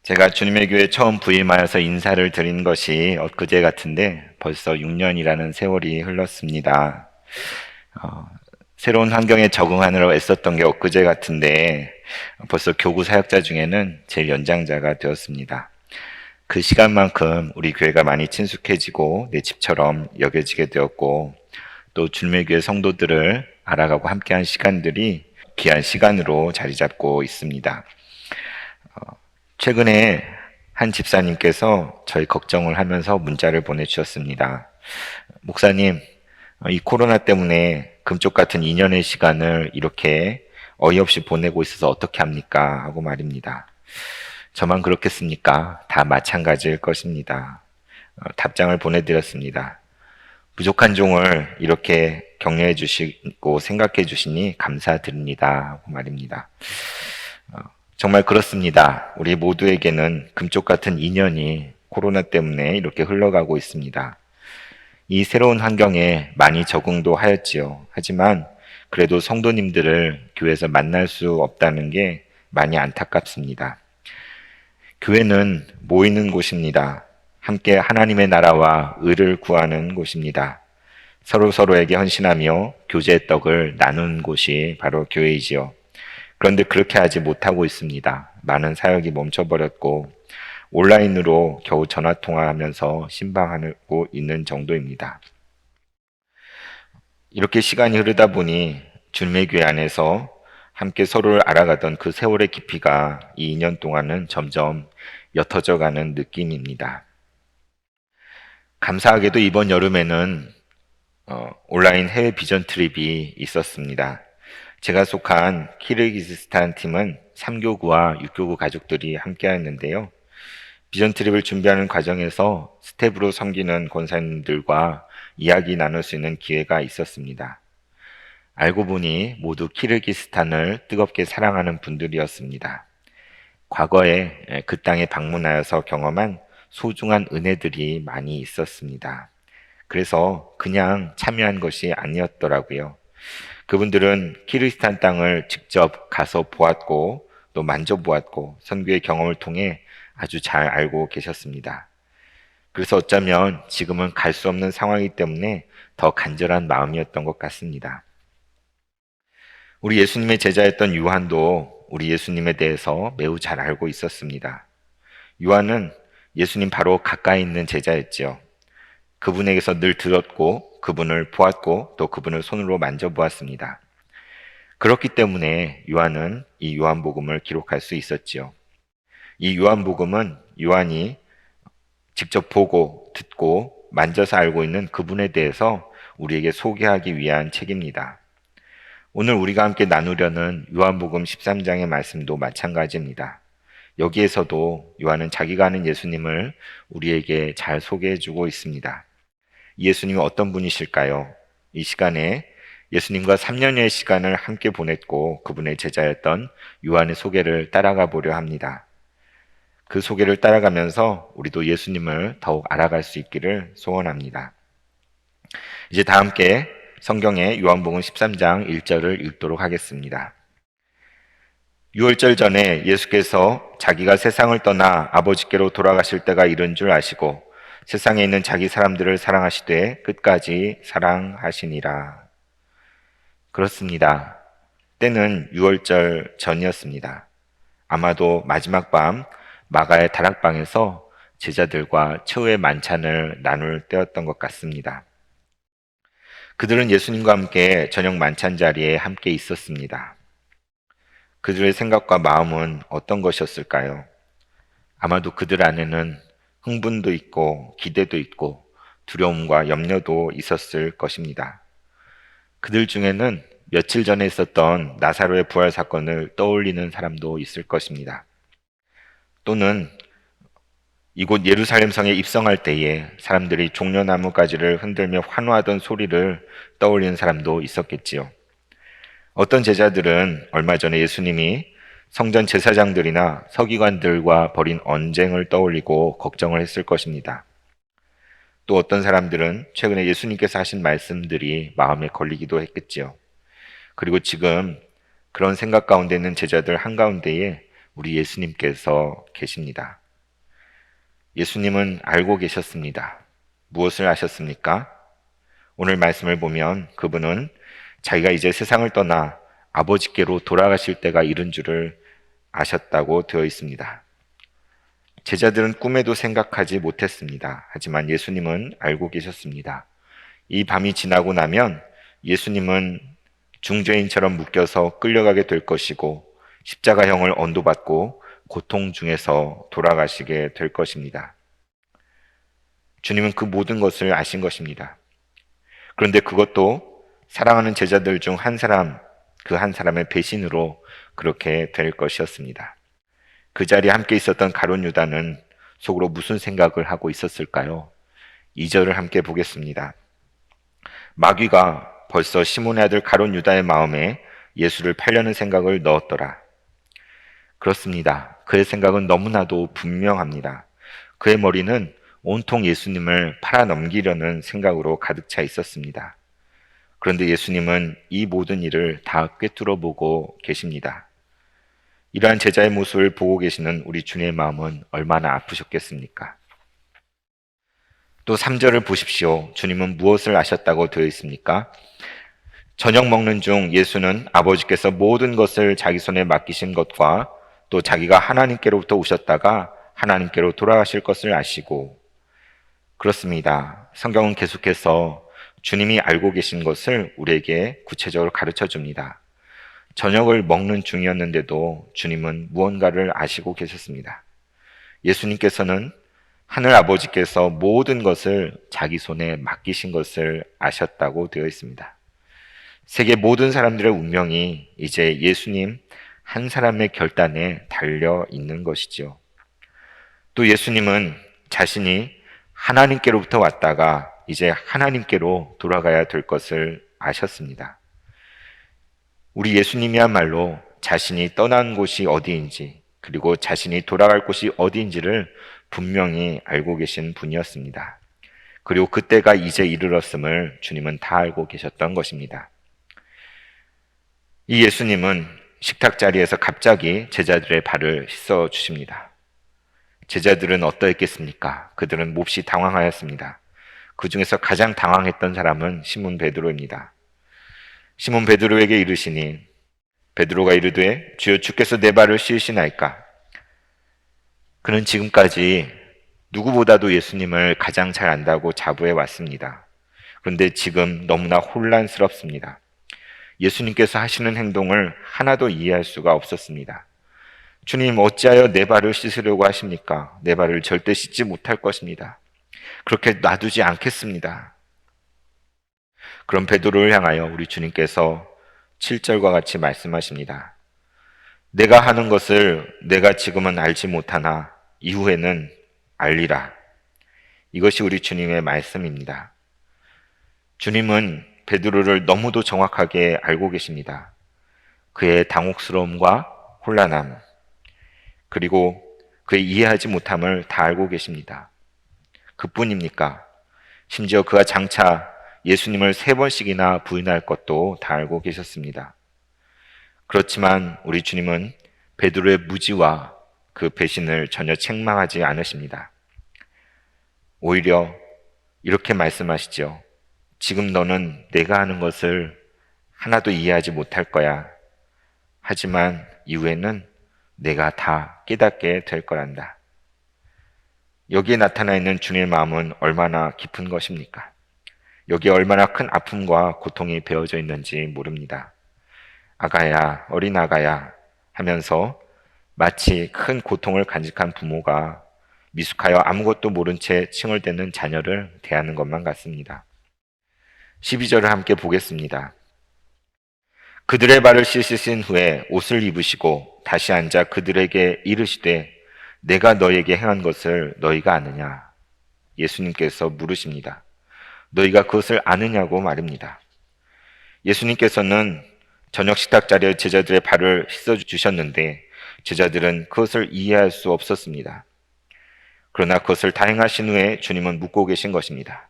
제가 주님의 교회 처음 부임하여서 인사를 드린 것이 엊그제 같은데 벌써 6년이라는 세월이 흘렀습니다. 어, 새로운 환경에 적응하느라 애썼던 게 엊그제 같은데 벌써 교구 사역자 중에는 제일 연장자가 되었습니다. 그 시간만큼 우리 교회가 많이 친숙해지고 내 집처럼 여겨지게 되었고, 또 주님의 교회 성도들을 알아가고 함께한 시간들이 귀한 시간으로 자리 잡고 있습니다. 최근에 한 집사님께서 저희 걱정을 하면서 문자를 보내주셨습니다. 목사님, 이 코로나 때문에 금쪽 같은 2년의 시간을 이렇게 어이없이 보내고 있어서 어떻게 합니까? 하고 말입니다. 저만 그렇겠습니까? 다 마찬가지일 것입니다. 답장을 보내드렸습니다. 부족한 종을 이렇게 격려해 주시고 생각해 주시니 감사드립니다. 하고 말입니다. 정말 그렇습니다. 우리 모두에게는 금쪽 같은 인연이 코로나 때문에 이렇게 흘러가고 있습니다. 이 새로운 환경에 많이 적응도 하였지요. 하지만 그래도 성도님들을 교회에서 만날 수 없다는 게 많이 안타깝습니다. 교회는 모이는 곳입니다. 함께 하나님의 나라와 의를 구하는 곳입니다. 서로에게 헌신하며 교제의 떡을 나누는 곳이 바로 교회이지요. 그런데 그렇게 하지 못하고 있습니다. 많은 사역이 멈춰버렸고 온라인으로 겨우 전화통화하면서 신방하고 있는 정도입니다. 이렇게 시간이 흐르다 보니 주님의 교회 안에서 함께 서로를 알아가던 그 세월의 깊이가 이 2년 동안은 점점 옅어져 가는 느낌입니다. 감사하게도 이번 여름에는 온라인 해외 비전 트립이 있었습니다. 제가 속한 키르기스스탄 팀은 3교구와 6교구 가족들이 함께 했는데요. 비전 트립을 준비하는 과정에서 스텝으로 섬기는 권사님들과 이야기 나눌 수 있는 기회가 있었습니다. 알고 보니 모두 키르기스탄을 뜨겁게 사랑하는 분들이었습니다. 과거에 그 땅에 방문하여서 경험한 소중한 은혜들이 많이 있었습니다. 그래서 그냥 참여한 것이 아니었더라고요. 그분들은 키르기스탄 땅을 직접 가서 보았고 또 만져보았고 선교의 경험을 통해 아주 잘 알고 계셨습니다. 그래서 어쩌면 지금은 갈 수 없는 상황이기 때문에 더 간절한 마음이었던 것 같습니다. 우리 예수님의 제자였던 요한도 우리 예수님에 대해서 매우 잘 알고 있었습니다. 요한은 예수님 바로 가까이 있는 제자였지요. 그분에게서 늘 들었고 그분을 보았고 또 그분을 손으로 만져보았습니다. 그렇기 때문에 요한은 이 요한복음을 기록할 수 있었지요. 이 요한복음은 요한이 직접 보고 듣고 만져서 알고 있는 그분에 대해서 우리에게 소개하기 위한 책입니다. 오늘 우리가 함께 나누려는 요한복음 13장의 말씀도 마찬가지입니다. 여기에서도 요한은 자기가 아는 예수님을 우리에게 잘 소개해주고 있습니다. 예수님이 어떤 분이실까요? 이 시간에 예수님과 3년여의 시간을 함께 보냈고 그분의 제자였던 요한의 소개를 따라가 보려 합니다. 그 소개를 따라가면서 우리도 예수님을 더욱 알아갈 수 있기를 소원합니다. 이제 다 함께 성경의 요한복음 13장 1절을 읽도록 하겠습니다. 유월절 전에 예수께서 자기가 세상을 떠나 아버지께로 돌아가실 때가 이른 줄 아시고 세상에 있는 자기 사람들을 사랑하시되 끝까지 사랑하시니라. 그렇습니다. 때는 유월절 전이었습니다. 아마도 마지막 밤 마가의 다락방에서 제자들과 최후의 만찬을 나눌 때였던 것 같습니다. 그들은 예수님과 함께 저녁 만찬 자리에 함께 있었습니다. 그들의 생각과 마음은 어떤 것이었을까요? 아마도 그들 안에는 흥분도 있고 기대도 있고 두려움과 염려도 있었을 것입니다. 그들 중에는 며칠 전에 있었던 나사로의 부활 사건을 떠올리는 사람도 있을 것입니다. 또는 이곳 예루살렘 성에 입성할 때에 사람들이 종려나무 가지를 흔들며 환호하던 소리를 떠올리는 사람도 있었겠지요. 어떤 제자들은 얼마 전에 예수님이 성전 제사장들이나 서기관들과 벌인 언쟁을 떠올리고 걱정을 했을 것입니다. 또 어떤 사람들은 최근에 예수님께서 하신 말씀들이 마음에 걸리기도 했겠지요. 그리고 지금 그런 생각 가운데 있는 제자들 한가운데에 우리 예수님께서 계십니다. 예수님은 알고 계셨습니다. 무엇을 아셨습니까? 오늘 말씀을 보면 그분은 자기가 이제 세상을 떠나 아버지께로 돌아가실 때가 이른 줄을 아셨다고 되어 있습니다. 제자들은 꿈에도 생각하지 못했습니다. 하지만 예수님은 알고 계셨습니다. 이 밤이 지나고 나면 예수님은 중죄인처럼 묶여서 끌려가게 될 것이고 십자가형을 언도받고 고통 중에서 돌아가시게 될 것입니다. 주님은 그 모든 것을 아신 것입니다. 그런데 그것도 사랑하는 제자들 중 한 사람, 그 한 사람의 배신으로 그렇게 될 것이었습니다. 그 자리에 함께 있었던 가룟 유다는 속으로 무슨 생각을 하고 있었을까요? 2절을 함께 보겠습니다. 마귀가 벌써 시몬의 아들 가룟 유다의 마음에 예수를 팔려는 생각을 넣었더라. 그렇습니다. 그의 생각은 너무나도 분명합니다. 그의 머리는 온통 예수님을 팔아넘기려는 생각으로 가득 차 있었습니다. 그런데 예수님은 이 모든 일을 다 꿰뚫어 보고 계십니다. 이러한 제자의 모습을 보고 계시는 우리 주님의 마음은 얼마나 아프셨겠습니까? 또 3절을 보십시오. 주님은 무엇을 아셨다고 되어 있습니까? 저녁 먹는 중 예수는 아버지께서 모든 것을 자기 손에 맡기신 것과 또 자기가 하나님께로부터 오셨다가 하나님께로 돌아가실 것을 아시고, 그렇습니다. 성경은 계속해서 주님이 알고 계신 것을 우리에게 구체적으로 가르쳐 줍니다. 저녁을 먹는 중이었는데도 주님은 무언가를 아시고 계셨습니다. 예수님께서는 하늘 아버지께서 모든 것을 자기 손에 맡기신 것을 아셨다고 되어 있습니다. 세계 모든 사람들의 운명이 이제 예수님 한 사람의 결단에 달려 있는 것이지요. 또 예수님은 자신이 하나님께로부터 왔다가 이제 하나님께로 돌아가야 될 것을 아셨습니다. 우리 예수님이야말로 자신이 떠난 곳이 어디인지 그리고 자신이 돌아갈 곳이 어디인지를 분명히 알고 계신 분이었습니다. 그리고 그때가 이제 이르렀음을 주님은 다 알고 계셨던 것입니다. 이 예수님은 식탁 자리에서 갑자기 제자들의 발을 씻어 주십니다. 제자들은 어떠했겠습니까? 그들은 몹시 당황하였습니다. 그 중에서 가장 당황했던 사람은 시몬 베드로입니다. 시몬 베드로에게 이르시니 베드로가 이르되 주여 주께서 내 발을 씻으시나이까? 그는 지금까지 누구보다도 예수님을 가장 잘 안다고 자부해 왔습니다. 그런데 지금 너무나 혼란스럽습니다. 예수님께서 하시는 행동을 하나도 이해할 수가 없었습니다. 주님, 어찌하여 내 발을 씻으려고 하십니까? 내 발을 절대 씻지 못할 것입니다. 그렇게 놔두지 않겠습니다. 그럼 베드로를 향하여 우리 주님께서 7절과 같이 말씀하십니다. 내가 하는 것을 내가 지금은 알지 못하나 이후에는 알리라. 이것이 우리 주님의 말씀입니다. 주님은 베드로를 너무도 정확하게 알고 계십니다. 그의 당혹스러움과 혼란함, 그리고 그의 이해하지 못함을 다 알고 계십니다. 그뿐입니까? 심지어 그가 장차 예수님을 3번씩이나 부인할 것도 다 알고 계셨습니다. 그렇지만 우리 주님은 베드로의 무지와 그 배신을 전혀 책망하지 않으십니다. 오히려 이렇게 말씀하시죠. 지금 너는 내가 하는 것을 하나도 이해하지 못할 거야. 하지만 이후에는 내가 다 깨닫게 될 거란다. 여기에 나타나 있는 주님의 마음은 얼마나 깊은 것입니까? 여기에 얼마나 큰 아픔과 고통이 배어져 있는지 모릅니다. 아가야, 어린 아가야 하면서 마치 큰 고통을 간직한 부모가 미숙하여 아무것도 모른 채 칭얼대는 자녀를 대하는 것만 같습니다. 12절을 함께 보겠습니다. 그들의 발을 씻으신 후에 옷을 입으시고 다시 앉아 그들에게 이르시되 내가 너에게 행한 것을 너희가 아느냐? 예수님께서 물으십니다. 너희가 그것을 아느냐고 말입니다. 예수님께서는 저녁 식탁 자리에 제자들의 발을 씻어 주셨는데 제자들은 그것을 이해할 수 없었습니다. 그러나 그것을 다 행하신 후에 주님은 묻고 계신 것입니다.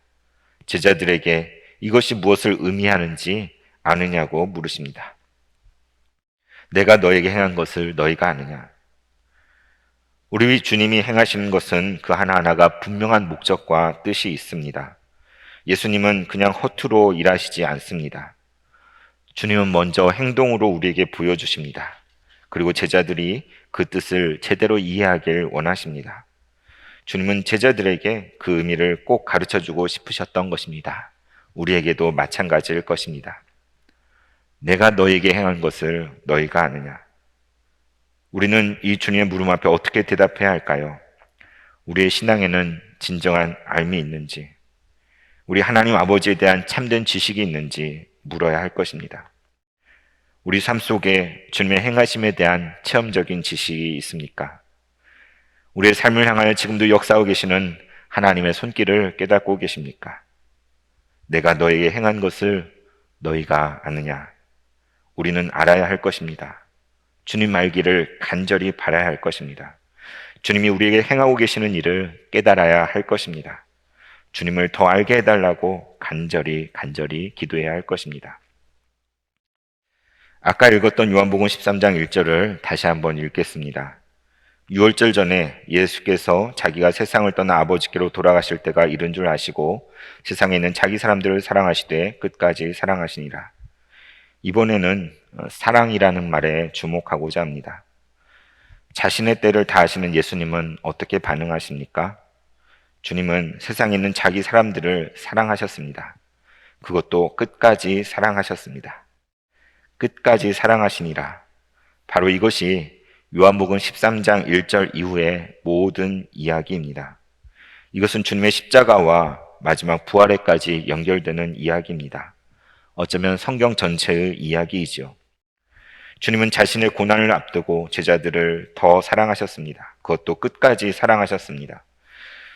제자들에게 이것이 무엇을 의미하는지 아느냐고 물으십니다. 내가 너에게 행한 것을 너희가 아느냐? 우리 주님이 행하시는 것은 그 하나하나가 분명한 목적과 뜻이 있습니다. 예수님은 그냥 허투루 일하시지 않습니다. 주님은 먼저 행동으로 우리에게 보여주십니다. 그리고 제자들이 그 뜻을 제대로 이해하길 원하십니다. 주님은 제자들에게 그 의미를 꼭 가르쳐 주고 싶으셨던 것입니다. 우리에게도 마찬가지일 것입니다. 내가 너에게 행한 것을 너희가 아느냐? 우리는 이 주님의 물음 앞에 어떻게 대답해야 할까요? 우리의 신앙에는 진정한 알미 있는지, 우리 하나님 아버지에 대한 참된 지식이 있는지 물어야 할 것입니다. 우리 삶 속에 주님의 행하심에 대한 체험적인 지식이 있습니까? 우리의 삶을 향하여 지금도 역사하고 계시는 하나님의 손길을 깨닫고 계십니까? 내가 너에게 행한 것을 너희가 아느냐? 우리는 알아야 할 것입니다. 주님 알기를 간절히 바라야 할 것입니다. 주님이 우리에게 행하고 계시는 일을 깨달아야 할 것입니다. 주님을 더 알게 해달라고 간절히 기도해야 할 것입니다. 아까 읽었던 요한복음 13장 1절을 다시 한번 읽겠습니다. 6월절 전에 예수께서 자기가 세상을 떠나 아버지께로 돌아가실 때가 이른 줄 아시고 세상에 있는 자기 사람들을 사랑하시되 끝까지 사랑하시니라. 이번에는 사랑이라는 말에 주목하고자 합니다. 자신의 때를 다하시는 예수님은 어떻게 반응하십니까? 주님은 세상에 있는 자기 사람들을 사랑하셨습니다. 그것도 끝까지 사랑하셨습니다. 끝까지 사랑하시니라. 바로 이것이 요한복음 13장 1절 이후의 모든 이야기입니다. 이것은 주님의 십자가와 마지막 부활에까지 연결되는 이야기입니다. 어쩌면 성경 전체의 이야기이죠. 주님은 자신의 고난을 앞두고 제자들을 더 사랑하셨습니다. 그것도 끝까지 사랑하셨습니다.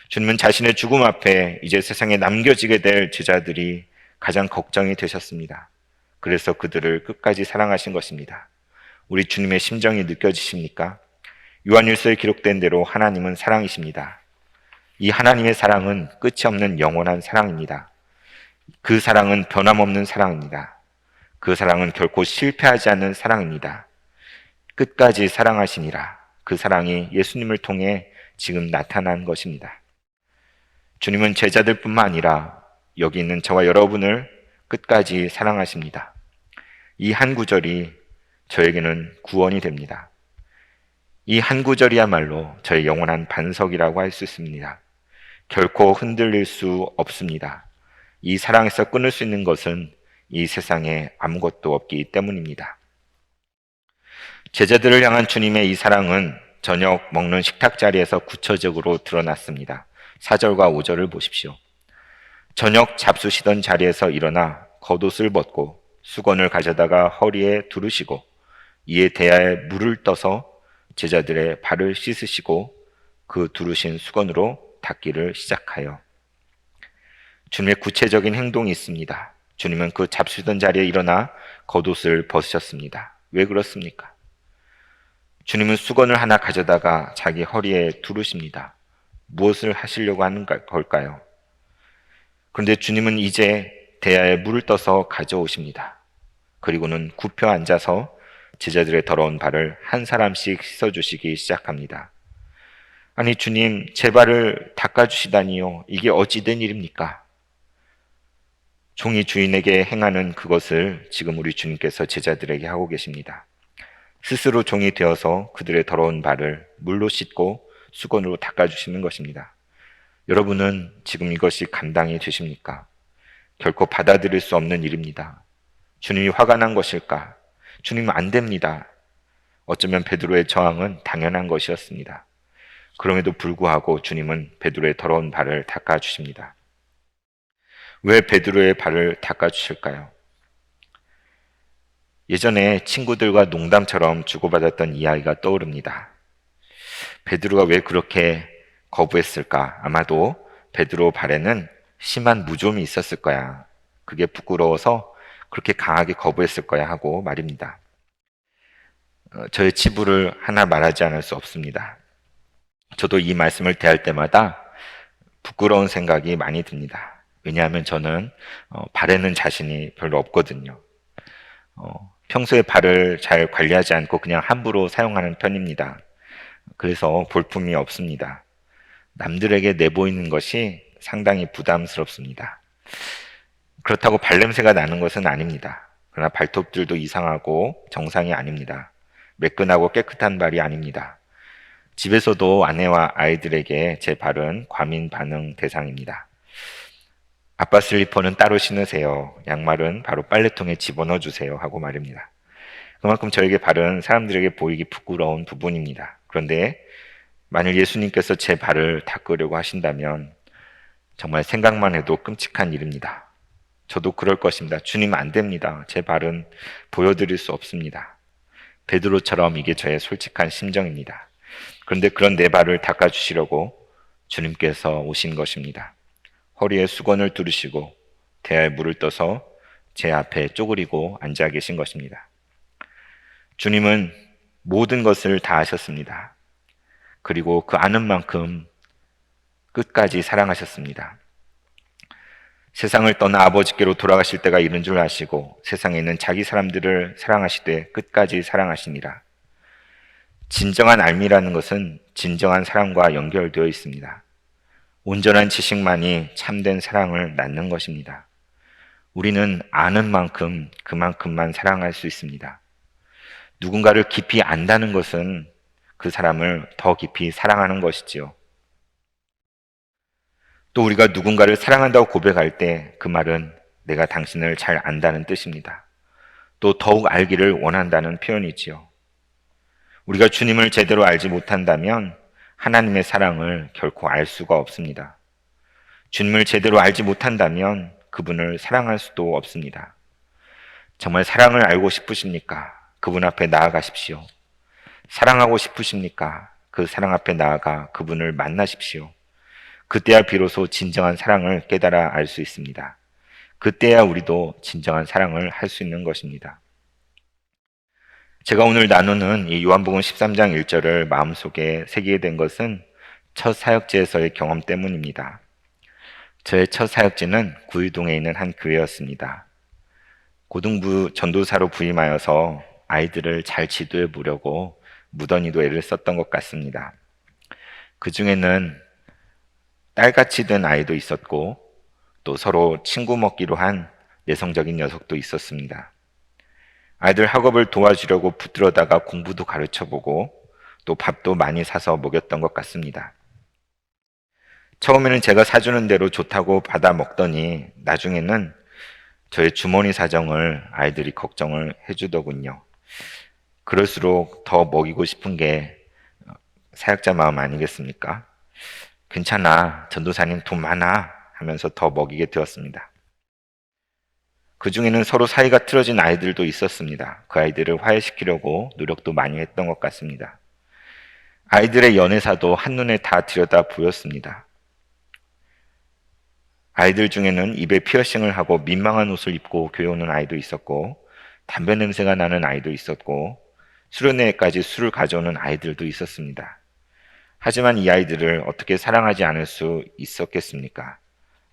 주님은 자신의 죽음 앞에 이제 세상에 남겨지게 될 제자들이 가장 걱정이 되셨습니다. 그래서 그들을 끝까지 사랑하신 것입니다. 우리 주님의 심정이 느껴지십니까? 요한일서에 기록된 대로 하나님은 사랑이십니다. 이 하나님의 사랑은 끝이 없는 영원한 사랑입니다. 그 사랑은 변함없는 사랑입니다. 그 사랑은 결코 실패하지 않는 사랑입니다. 끝까지 사랑하시니라. 그 사랑이 예수님을 통해 지금 나타난 것입니다. 주님은 제자들뿐만 아니라 여기 있는 저와 여러분을 끝까지 사랑하십니다. 이 한 구절이 저에게는 구원이 됩니다. 이 한 구절이야말로 저의 영원한 반석이라고 할 수 있습니다. 결코 흔들릴 수 없습니다. 이 사랑에서 끊을 수 있는 것은 이 세상에 아무것도 없기 때문입니다. 제자들을 향한 주님의 이 사랑은 저녁 먹는 식탁 자리에서 구체적으로 드러났습니다. 4절과 5절을 보십시오. 저녁 잡수시던 자리에서 일어나 겉옷을 벗고 수건을 가져다가 허리에 두르시고 이에 대야에 물을 떠서 제자들의 발을 씻으시고 그 두르신 수건으로 닦기를 시작하여 주님의 구체적인 행동이 있습니다. 주님은 그 잡수던 자리에 일어나 겉옷을 벗으셨습니다. 왜 그렇습니까? 주님은 수건을 하나 가져다가 자기 허리에 두르십니다. 무엇을 하시려고 하는 걸까요? 그런데 주님은 이제 대야에 물을 떠서 가져오십니다. 그리고는 굽혀 앉아서 제자들의 더러운 발을 한 사람씩 씻어주시기 시작합니다. 아니 주님, 제 발을 닦아주시다니요. 이게 어찌 된 일입니까? 종이 주인에게 행하는 그것을 지금 우리 주님께서 제자들에게 하고 계십니다. 스스로 종이 되어서 그들의 더러운 발을 물로 씻고 수건으로 닦아주시는 것입니다. 여러분은 지금 이것이 감당이 되십니까? 결코 받아들일 수 없는 일입니다. 주님이 화가 난 것일까? 주님은 안 됩니다. 어쩌면 베드로의 저항은 당연한 것이었습니다. 그럼에도 불구하고 주님은 베드로의 더러운 발을 닦아주십니다. 왜 베드로의 발을 닦아주실까요? 예전에 친구들과 농담처럼 주고받았던 이야기가 떠오릅니다. 베드로가 왜 그렇게 거부했을까? 아마도 베드로 발에는 심한 무좀이 있었을 거야. 그게 부끄러워서 그렇게 강하게 거부했을 거야 하고 말입니다. 저의 치부를 하나 말하지 않을 수 없습니다. 저도 이 말씀을 대할 때마다 부끄러운 생각이 많이 듭니다. 왜냐하면 저는 발에는 자신이 별로 없거든요. 평소에 발을 잘 관리하지 않고 그냥 함부로 사용하는 편입니다. 그래서 볼품이 없습니다. 남들에게 내보이는 것이 상당히 부담스럽습니다. 그렇다고 발냄새가 나는 것은 아닙니다. 그러나 발톱들도 이상하고 정상이 아닙니다. 매끈하고 깨끗한 발이 아닙니다. 집에서도 아내와 아이들에게 제 발은 과민 반응 대상입니다. 아빠 슬리퍼는 따로 신으세요. 양말은 바로 빨래통에 집어넣어 주세요. 하고 말입니다. 그만큼 저에게 발은 사람들에게 보이기 부끄러운 부분입니다. 그런데 만일 예수님께서 제 발을 닦으려고 하신다면 정말 생각만 해도 끔찍한 일입니다. 저도 그럴 것입니다. 주님 안 됩니다. 제 발은 보여드릴 수 없습니다. 베드로처럼 이게 저의 솔직한 심정입니다. 그런데 그런 내 발을 닦아주시려고 주님께서 오신 것입니다. 허리에 수건을 두르시고 대야에 물을 떠서 제 앞에 쪼그리고 앉아 계신 것입니다. 주님은 모든 것을 다 하셨습니다. 그리고 그 아는 만큼 끝까지 사랑하셨습니다. 세상을 떠나 아버지께로 돌아가실 때가 이른 줄 아시고 세상에 있는 자기 사람들을 사랑하시되 끝까지 사랑하시니라. 진정한 알미라는 것은 진정한 사랑과 연결되어 있습니다. 온전한 지식만이 참된 사랑을 낳는 것입니다. 우리는 아는 만큼 그만큼만 사랑할 수 있습니다. 누군가를 깊이 안다는 것은 그 사람을 더 깊이 사랑하는 것이지요. 또 우리가 누군가를 사랑한다고 고백할 때 그 말은 내가 당신을 잘 안다는 뜻입니다. 또 더욱 알기를 원한다는 표현이지요. 우리가 주님을 제대로 알지 못한다면 하나님의 사랑을 결코 알 수가 없습니다. 주님을 제대로 알지 못한다면 그분을 사랑할 수도 없습니다. 정말 사랑을 알고 싶으십니까? 그분 앞에 나아가십시오. 사랑하고 싶으십니까? 그 사랑 앞에 나아가 그분을 만나십시오. 그때야 비로소 진정한 사랑을 깨달아 알 수 있습니다. 그때야 우리도 진정한 사랑을 할 수 있는 것입니다. 제가 오늘 나누는 이 요한복음 13장 1절을 마음속에 새기게 된 것은 첫 사역지에서의 경험 때문입니다. 저의 첫 사역지는 구의동에 있는 한 교회였습니다. 고등부 전도사로 부임하여서 아이들을 잘 지도해 보려고 무던히도 애를 썼던 것 같습니다. 그 중에는 딸같이 된 아이도 있었고 또 서로 친구 먹기로 한 내성적인 녀석도 있었습니다. 아이들 학업을 도와주려고 붙들어다가 공부도 가르쳐보고 또 밥도 많이 사서 먹였던 것 같습니다. 처음에는 제가 사주는 대로 좋다고 받아 먹더니 나중에는 저의 주머니 사정을 아이들이 걱정을 해주더군요. 그럴수록 더 먹이고 싶은 게 사역자 마음 아니겠습니까? 괜찮아, 전도사님 돈 많아 하면서 더 먹이게 되었습니다. 그 중에는 서로 사이가 틀어진 아이들도 있었습니다. 그 아이들을 화해시키려고 노력도 많이 했던 것 같습니다. 아이들의 연애사도 한눈에 다 들여다 보였습니다. 아이들 중에는 입에 피어싱을 하고 민망한 옷을 입고 교회 오는 아이도 있었고 담배 냄새가 나는 아이도 있었고 수련회까지 술을 가져오는 아이들도 있었습니다. 하지만 이 아이들을 어떻게 사랑하지 않을 수 있었겠습니까?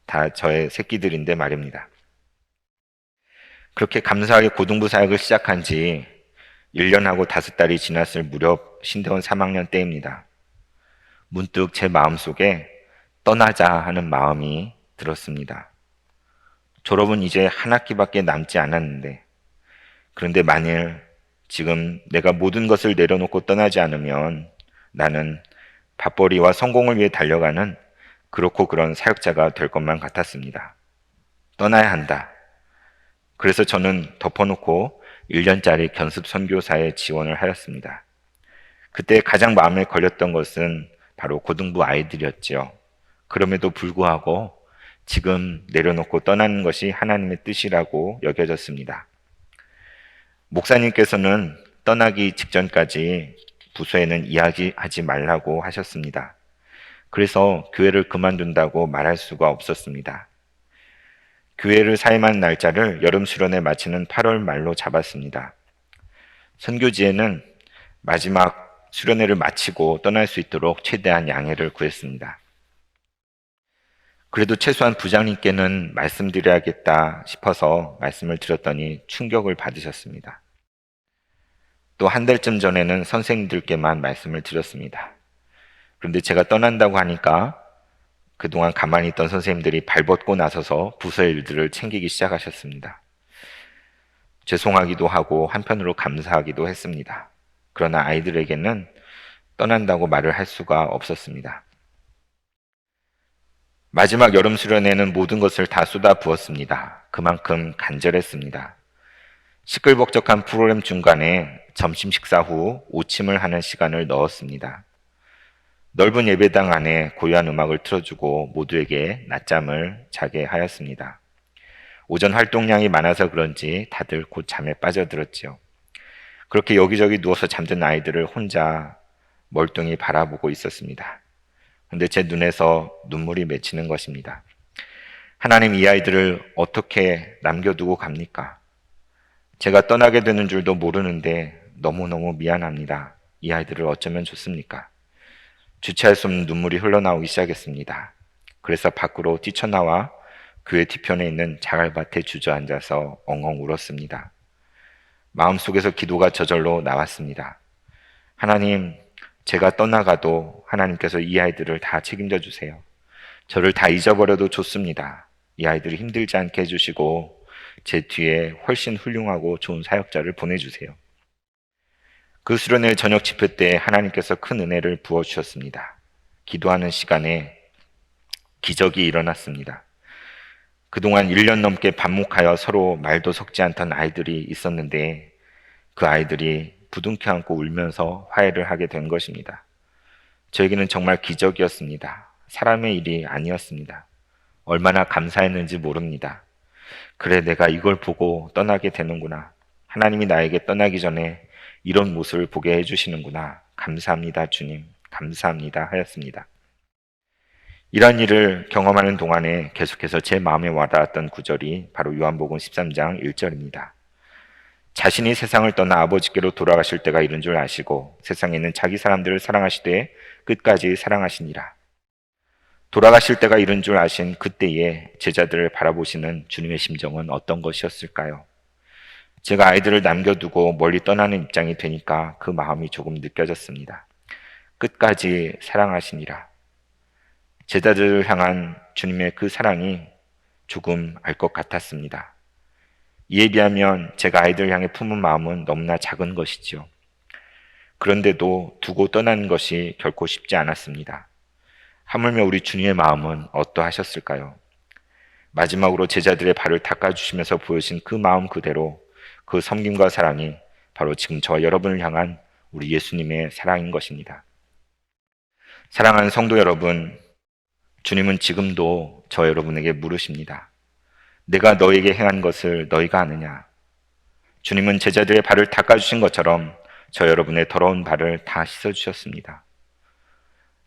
다 저의 새끼들인데 말입니다. 그렇게 감사하게 고등부 사역을 시작한 지 1년하고 5달이 지났을 무렵 신대원 3학년 때입니다. 문득 제 마음속에 떠나자 하는 마음이 들었습니다. 졸업은 이제 한 학기밖에 남지 않았는데 그런데 만일 지금 내가 모든 것을 내려놓고 떠나지 않으면 나는 밥벌이와 성공을 위해 달려가는 그렇고 그런 사역자가 될 것만 같았습니다. 떠나야 한다. 그래서 저는 덮어놓고 1년짜리 견습 선교사에 지원을 하였습니다. 그때 가장 마음에 걸렸던 것은 바로 고등부 아이들이었지요. 그럼에도 불구하고 지금 내려놓고 떠나는 것이 하나님의 뜻이라고 여겨졌습니다. 목사님께서는 떠나기 직전까지 부서에는 이야기하지 말라고 하셨습니다. 그래서 교회를 그만둔다고 말할 수가 없었습니다. 교회를 사임한 날짜를 여름 수련회 마치는 8월 말로 잡았습니다. 선교지에는 마지막 수련회를 마치고 떠날 수 있도록 최대한 양해를 구했습니다. 그래도 최소한 부장님께는 말씀드려야겠다 싶어서 말씀을 드렸더니 충격을 받으셨습니다. 또 한 달쯤 전에는 선생님들께만 말씀을 드렸습니다. 그런데 제가 떠난다고 하니까 그동안 가만히 있던 선생님들이 발벗고 나서서 부서의 일들을 챙기기 시작하셨습니다. 죄송하기도 하고 한편으로 감사하기도 했습니다. 그러나 아이들에게는 떠난다고 말을 할 수가 없었습니다. 마지막 여름 수련회는 모든 것을 다 쏟아 부었습니다. 그만큼 간절했습니다. 시끌벅적한 프로그램 중간에 점심 식사 후 오침을 하는 시간을 넣었습니다. 넓은 예배당 안에 고요한 음악을 틀어주고 모두에게 낮잠을 자게 하였습니다. 오전 활동량이 많아서 그런지 다들 곧 잠에 빠져들었지요. 그렇게 여기저기 누워서 잠든 아이들을 혼자 멀뚱히 바라보고 있었습니다. 그런데 제 눈에서 눈물이 맺히는 것입니다. 하나님, 이 아이들을 어떻게 남겨두고 갑니까? 제가 떠나게 되는 줄도 모르는데 너무너무 미안합니다. 이 아이들을 어쩌면 좋습니까? 주체할 수 없는 눈물이 흘러나오기 시작했습니다. 그래서 밖으로 뛰쳐나와 교회 뒤편에 있는 자갈밭에 주저앉아서 엉엉 울었습니다. 마음속에서 기도가 저절로 나왔습니다. 하나님, 제가 떠나가도 하나님께서 이 아이들을 다 책임져 주세요. 저를 다 잊어버려도 좋습니다. 이 아이들을 힘들지 않게 해주시고 제 뒤에 훨씬 훌륭하고 좋은 사역자를 보내주세요. 그 수련회 저녁 집회 때 하나님께서 큰 은혜를 부어주셨습니다. 기도하는 시간에 기적이 일어났습니다. 그동안 1년 넘게 반목하여 서로 말도 섞지 않던 아이들이 있었는데 그 아이들이 부둥켜 안고 울면서 화해를 하게 된 것입니다. 저에게는 정말 기적이었습니다. 사람의 일이 아니었습니다. 얼마나 감사했는지 모릅니다. 그래, 내가 이걸 보고 떠나게 되는구나. 하나님이 나에게 떠나기 전에 이런 모습을 보게 해주시는구나. 감사합니다, 주님. 감사합니다. 하였습니다. 이런 일을 경험하는 동안에 계속해서 제 마음에 와닿았던 구절이 바로 요한복음 13장 1절입니다. 자신이 세상을 떠나 아버지께로 돌아가실 때가 이른 줄 아시고 세상에 있는 자기 사람들을 사랑하시되 끝까지 사랑하시니라. 돌아가실 때가 이른 줄 아신 그때에 제자들을 바라보시는 주님의 심정은 어떤 것이었을까요? 제가 아이들을 남겨두고 멀리 떠나는 입장이 되니까 그 마음이 조금 느껴졌습니다. 끝까지 사랑하시니라. 제자들을 향한 주님의 그 사랑이 조금 알 것 같았습니다. 이에 비하면 제가 아이들 향해 품은 마음은 너무나 작은 것이지요. 그런데도 두고 떠나는 것이 결코 쉽지 않았습니다. 하물며 우리 주님의 마음은 어떠하셨을까요? 마지막으로 제자들의 발을 닦아주시면서 보여신 그 마음 그대로 그 섬김과 사랑이 바로 지금 저와 여러분을 향한 우리 예수님의 사랑인 것입니다. 사랑하는 성도 여러분, 주님은 지금도 저 여러분에게 물으십니다. 내가 너에게 행한 것을 너희가 아느냐? 주님은 제자들의 발을 닦아주신 것처럼 저 여러분의 더러운 발을 다 씻어주셨습니다.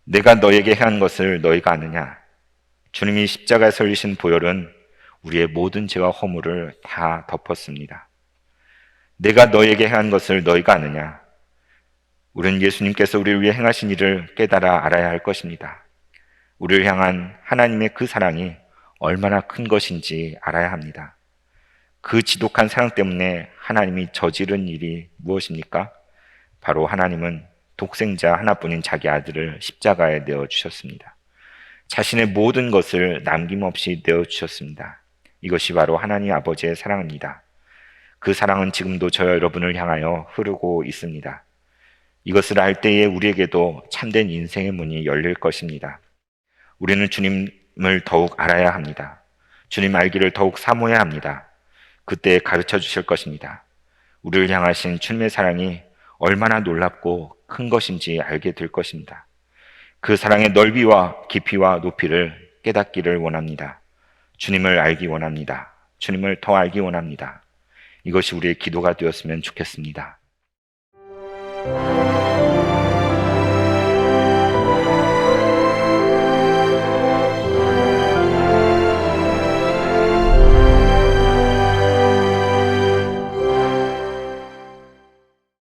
내가 너에게 행한 것을 너희가 아느냐? 주님이 십자가에 설리신 보혈은 우리의 모든 죄와 허물을 다 덮었습니다. 내가 너에게 행한 것을 너희가 아느냐? 우리는 예수님께서 우리를 위해 행하신 일을 깨달아 알아야 할 것입니다. 우리를 향한 하나님의 그 사랑이 얼마나 큰 것인지 알아야 합니다. 그 지독한 사랑 때문에 하나님이 저지른 일이 무엇입니까? 바로 하나님은 독생자 하나뿐인 자기 아들을 십자가에 내어주셨습니다. 자신의 모든 것을 남김없이 내어주셨습니다. 이것이 바로 하나님 아버지의 사랑입니다. 그 사랑은 지금도 저 여러분을 향하여 흐르고 있습니다. 이것을 알 때에 우리에게도 참된 인생의 문이 열릴 것입니다. 우리는 주님을 더욱 알아야 합니다. 주님 알기를 더욱 사모해야 합니다. 그때 가르쳐 주실 것입니다. 우리를 향하신 주님의 사랑이 얼마나 놀랍고 큰 것인지 알게 될 것입니다. 그 사랑의 넓이와 깊이와 높이를 깨닫기를 원합니다. 주님을 알기 원합니다. 주님을 더 알기 원합니다. 이것이 우리의 기도가 되었으면 좋겠습니다.